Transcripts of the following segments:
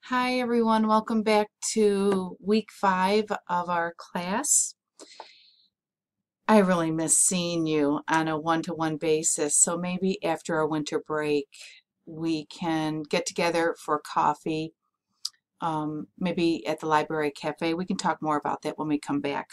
Hi everyone, welcome back to week 5 of our class. I really miss seeing you on a one-to-one basis, so maybe after our winter break we can get together for coffee, maybe at the library cafe. We can talk more about that when we come back.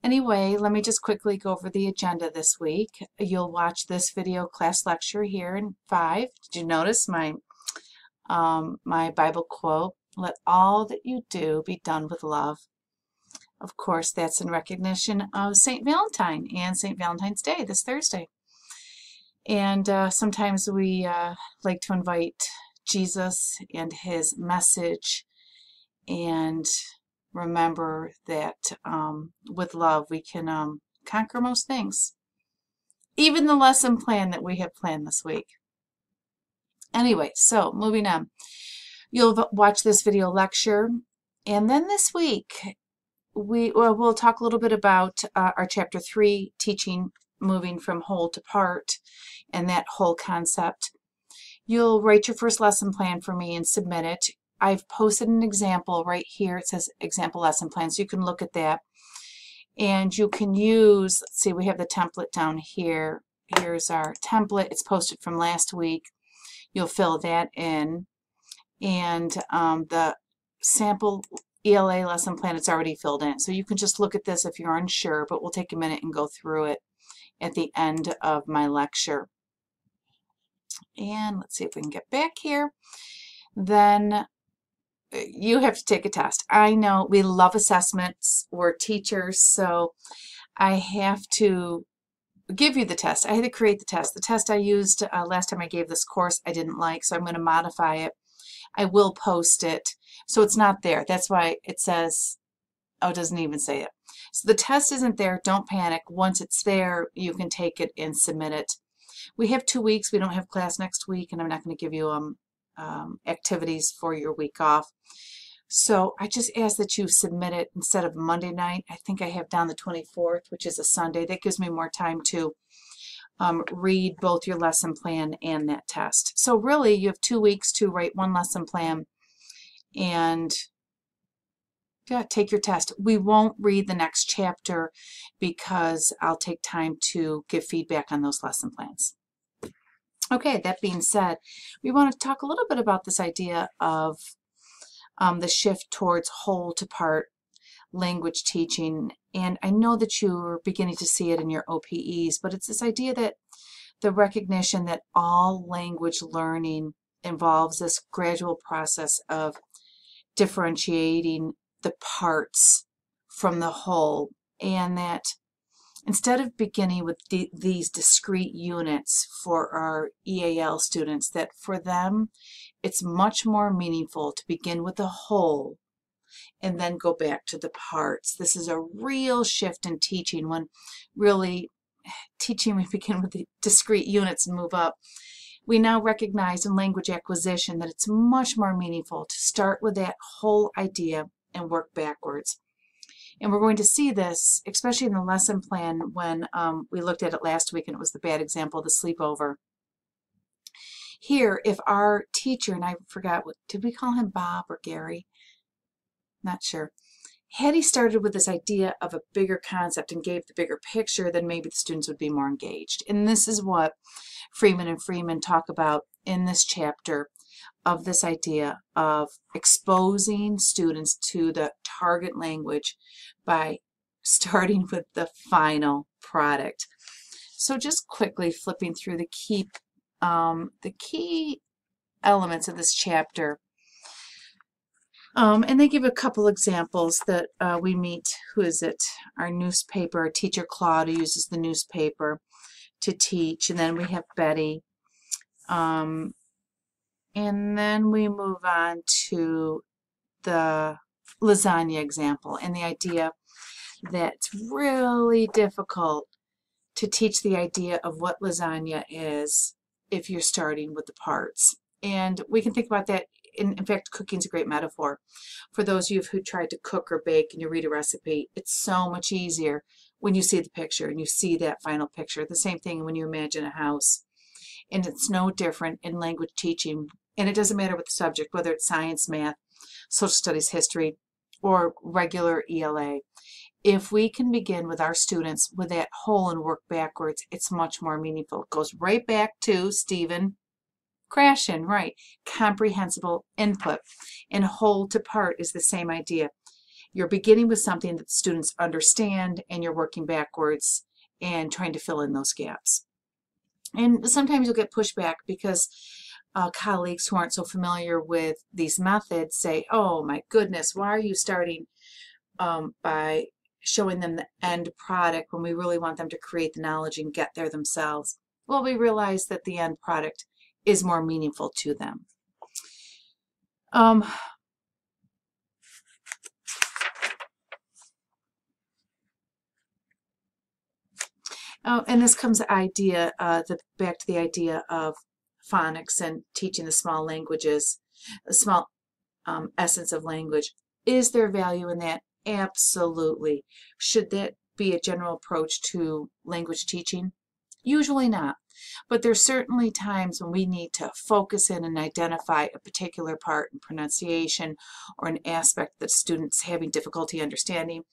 Anyway, let me just quickly go over the agenda this week. You'll watch this video class lecture here in 5. Did you notice my Bible quote, "Let all that you do be done with love." Of course, that's in recognition of St. Valentine and St. Valentine's Day this Thursday. And sometimes we like to invite Jesus and his message and remember that with love we can conquer most things, even the lesson plan that we have planned this week. Anyway, so moving on. You'll watch this video lecture, and then this week we'll talk a little bit about our chapter 3, teaching moving from whole to part, and that whole concept. You'll write your first lesson plan for me and submit it. I've posted an example right here. It says example lesson plan, so you can look at that. And you can use, let's see, we have the template down here. Here's our template. It's posted from last week. You'll fill that in. And the sample ELA lesson plan, it's already filled in. So you can just look at this if you're unsure, but we'll take a minute and go through it at the end of my lecture. And let's see if we can get back here. Then you have to take a test. I know we love assessments. We're teachers, so I have to give you the test. I had to create the test. The test I used last time I gave this course I didn't like, so I'm going to modify it. I will post it, so it's not there. That's why it says, oh, it doesn't even say it. So the test isn't there. Don't panic. Once it's there, you can take it and submit it. We have 2 weeks. We don't have class next week, and I'm not going to give you activities for your week off. So I just ask that you submit it instead of Monday night. I think I have down the 24th, which is a Sunday. That gives me more time to read both your lesson plan and that test. So really, you have 2 weeks to write one lesson plan and take your test. We won't read the next chapter because I'll take time to give feedback on those lesson plans. Okay, that being said, we want to talk a little bit about this idea of the shift towards whole to part language teaching. And I know that you're beginning to see it in your OPEs, but it's this idea that the recognition that all language learning involves this gradual process of differentiating the parts from the whole, and that instead of beginning with these discrete units for our EAL students, that for them it's much more meaningful to begin with the whole and then go back to the parts. This is a real shift in teaching, when really teaching we begin with the discrete units and move up. We now recognize in language acquisition that it's much more meaningful to start with that whole idea and work backwards. And we're going to see this, especially in the lesson plan when we looked at it last week, and it was the bad example, the sleepover. Here, if our teacher, and I forgot, did we call him Bob or Gary? Not sure. Had he started with this idea of a bigger concept and gave the bigger picture, then maybe the students would be more engaged. And this is what Freeman and Freeman talk about in this chapter, of this idea of exposing students to the target language by starting with the final product. So just quickly flipping through the key elements of this chapter. And they give a couple examples that we meet. Who is it? Our newspaper, our teacher Claude, who uses the newspaper to teach. And then we have Betty. And then we move on to the lasagna example, and the idea that it's really difficult to teach the idea of what lasagna is if you're starting with the parts. And we can think about that. In fact, cooking is a great metaphor. For those of you who tried to cook or bake and you read a recipe, it's so much easier when you see the picture and you see that final picture. The same thing when you imagine a house. And it's no different in language teaching. And it doesn't matter what the subject, whether it's science, math, social studies history, or regular ELA. If we can begin with our students with that whole and work backwards, it's much more meaningful. It goes right back to Stephen Krashen, right? Comprehensible input. And whole to part is the same idea. You're beginning with something that students understand, and you're working backwards and trying to fill in those gaps. And sometimes you'll get pushback because colleagues who aren't so familiar with these methods say, oh my goodness, why are you starting by showing them the end product when we really want them to create the knowledge and get there themselves? Well, we realize that the end product is more meaningful to them. And this comes back to the idea of phonics and teaching the small languages, the small essence of language. Is there value in that? Absolutely. Should that be a general approach to language teaching? Usually not. But there's certainly times when we need to focus in and identify a particular part in pronunciation or an aspect that students having difficulty understanding.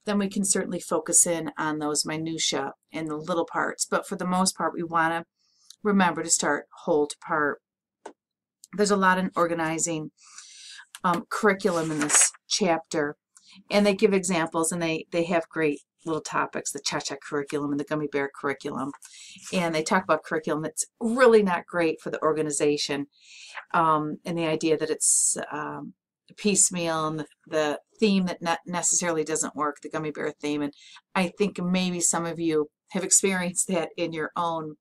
Then we can certainly focus in on those minutiae and the little parts. But for the most part, we want to remember to start whole to part. There's a lot in organizing curriculum in this chapter, and they give examples, and they have great little topics, the cha-cha curriculum and the gummy bear curriculum, and they talk about curriculum that's really not great for the organization, and the idea that it's piecemeal, and the theme that not necessarily doesn't work, the gummy bear theme. And I think maybe some of you have experienced that in your own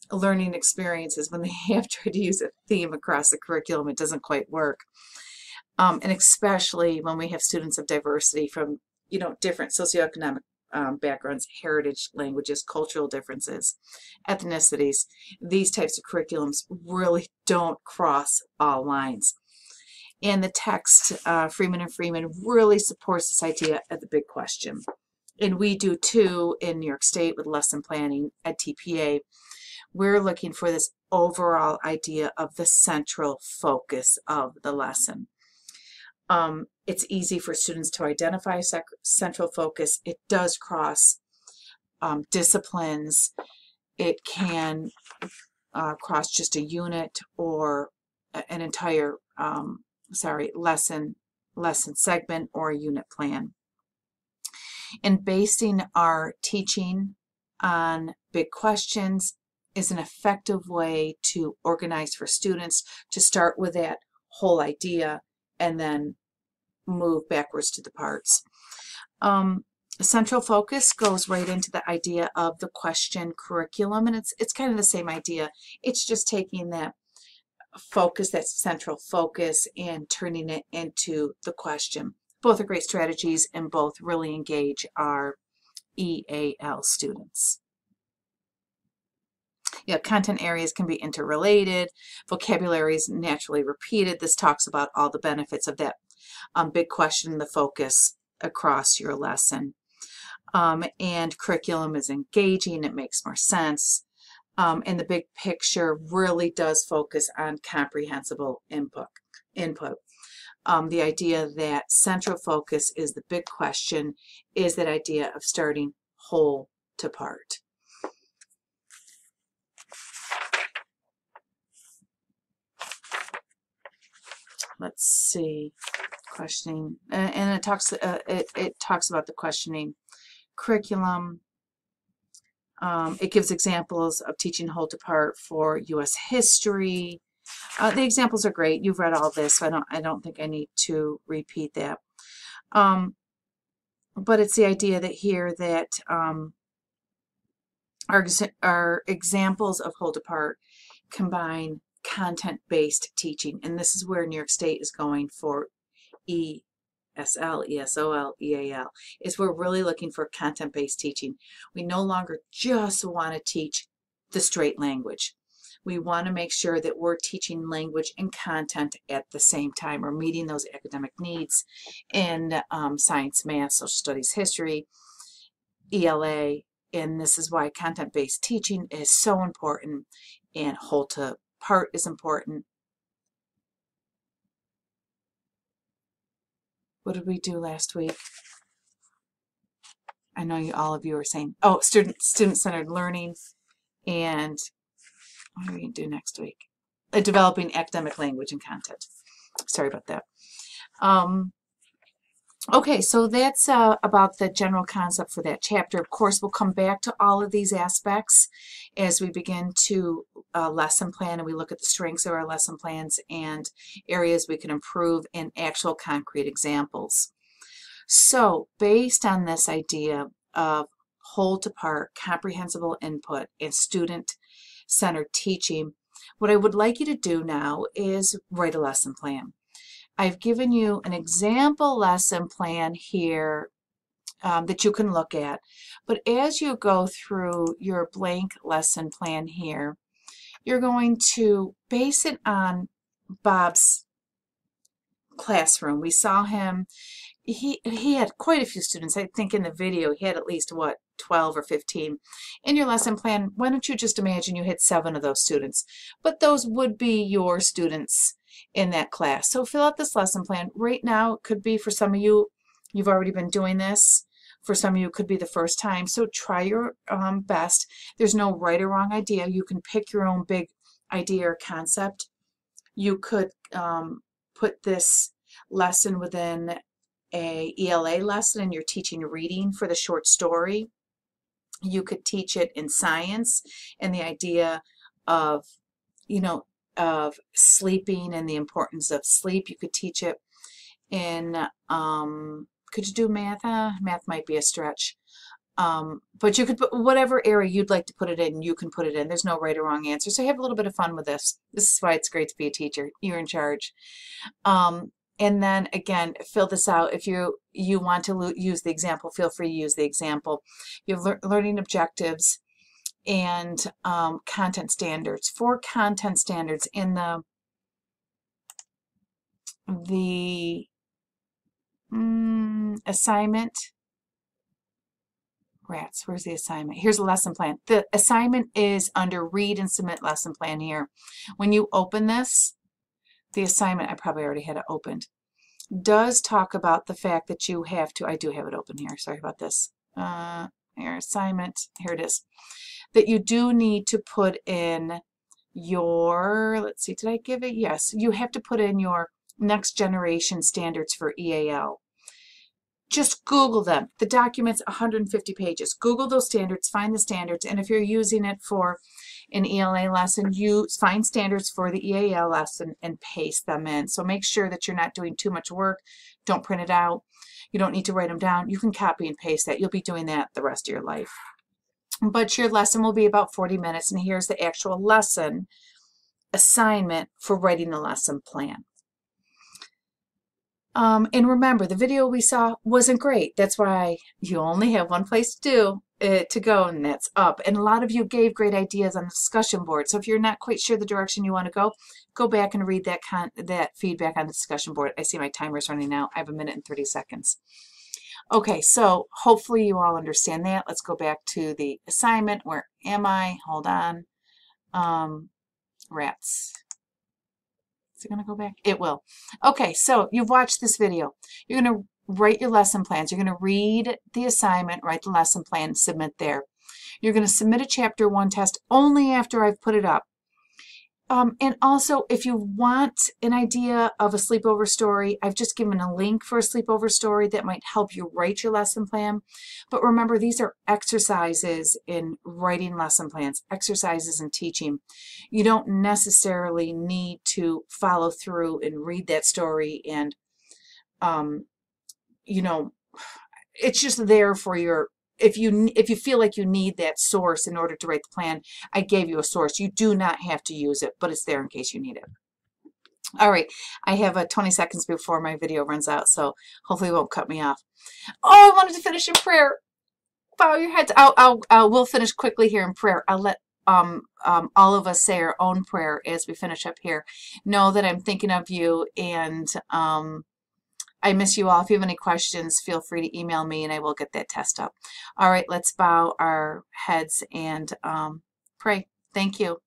learning experiences when they have tried to use a theme across the curriculum. It doesn't quite work. And especially when we have students of diversity from, different socioeconomic backgrounds, heritage, languages, cultural differences, ethnicities. These types of curriculums really don't cross all lines. And the text, Freeman and Freeman, really supports this idea of the big question. And we do too in New York State with lesson planning at TPA. We're looking for this overall idea of the central focus of the lesson. It's easy for students to identify central focus. It does cross disciplines. It can cross just a unit or an entire lesson segment or a unit plan. And basing our teaching on big questions is an effective way to organize for students to start with that whole idea and then move backwards to the parts. Central focus goes right into the idea of the question curriculum, and it's kind of the same idea. It's just taking that focus, that central focus, and turning it into the question. Both are great strategies, and both really engage our EAL students. Content areas can be interrelated. Vocabulary is naturally repeated. This talks about all the benefits of that big question, the focus across your lesson. And curriculum is engaging. It makes more sense. And the big picture really does focus on comprehensible input. The idea that central focus is the big question is that idea of starting whole to part. Let's see, questioning, and it talks about the questioning curriculum. It gives examples of teaching whole to part for U.S. history. The examples are great. You've read all this, so I don't think I need to repeat that. But it's the idea that here that our examples of whole to part combine content-based teaching, and this is where New York State is going for ESL, ESOL, EAL, is we're really looking for content-based teaching. We no longer just want to teach the straight language. We want to make sure that we're teaching language and content at the same time. We're meeting those academic needs in science, math, social studies, history, ELA, and this is why content-based teaching is so important, and whole to part is important. What did we do last week? I know you, all of you are saying, oh, student-centered learning, and what are we going to do next week? Developing academic language and content. Sorry about that. Okay, so that's about the general concept for that chapter. Of course, we'll come back to all of these aspects as we begin to lesson plan, and we look at the strengths of our lesson plans and areas we can improve in actual concrete examples. So based on this idea of whole to part, comprehensible input, and student-centered teaching, what I would like you to do now is write a lesson plan. I've given you an example lesson plan here that you can look at, but as you go through your blank lesson plan here, you're going to base it on Bob's classroom. We saw him, he had quite a few students. I think in the video he had at least, what, 12 or 15. In your lesson plan, why don't you just imagine you had 7 of those students, but those would be your students in that class. So fill out this lesson plan. Right now, it could be for some of you, you've already been doing this. For some of you, it could be the first time. So try your best. There's no right or wrong idea. You can pick your own big idea or concept. You could put this lesson within a ELA lesson and you're teaching reading for the short story. You could teach it in science and the idea of, you know, of sleeping and the importance of sleep. You could teach it in, could you do math? Math might be a stretch. But you could put whatever area you'd like to put it in, you can put it in. There's no right or wrong answer. So have a little bit of fun with this. This is why it's great to be a teacher. You're in charge. And then again, fill this out. If you want to use the example, feel free to use the example. You have learning objectives and content standards. For content standards in the assignment, rats, where's the assignment? Here's a lesson plan. The assignment is under read and submit lesson plan here. When you open this, the assignment, I probably already had it opened, does talk about the fact that you have to, I do have it open here, sorry about this. Here, assignment, here it is. That you do need to put in your, let's see, did I give it? Yes, you have to put in your next generation standards for EAL. Just Google them. The document's 150 pages. Google those standards, find the standards, and if you're using it for an ELA lesson, you find standards for the EAL lesson and paste them in. So make sure that you're not doing too much work. Don't print it out. You don't need to write them down. You can copy and paste that. You'll be doing that the rest of your life. But your lesson will be about 40 minutes, and here's the actual lesson assignment for writing the lesson plan. And remember, the video we saw wasn't great. That's why you only have one place to go, and that's up. And a lot of you gave great ideas on the discussion board. So if you're not quite sure the direction you want to go back and read that feedback on the discussion board. I see my timer's running out. I have 1 minute and 30 seconds. Okay, so hopefully you all understand that. Let's go back to the assignment. Where am I? Hold on. Rats. Is it going to go back? It will. Okay, so you've watched this video. You're going to write your lesson plans. You're going to read the assignment, write the lesson plan, submit there. You're going to submit a chapter 1 test only after I've put it up. And also, if you want an idea of a sleepover story, I've just given a link for a sleepover story that might help you write your lesson plan. But remember, these are exercises in writing lesson plans, exercises in teaching. You don't necessarily need to follow through and read that story and, you know, it's just there for your, if you feel like you need that source in order to write the plan, I gave you a source. You do not have to use it, but it's there in case you need it. All right, I have 20 seconds before my video runs out, so hopefully it won't cut me off. Oh, I wanted to finish in prayer. Bow your heads. We'll finish quickly here in prayer. I'll let all of us say our own prayer as we finish up here. Know that I'm thinking of you, and I miss you all. If you have any questions, feel free to email me and I will get that test up. All right, let's bow our heads and pray. Thank you.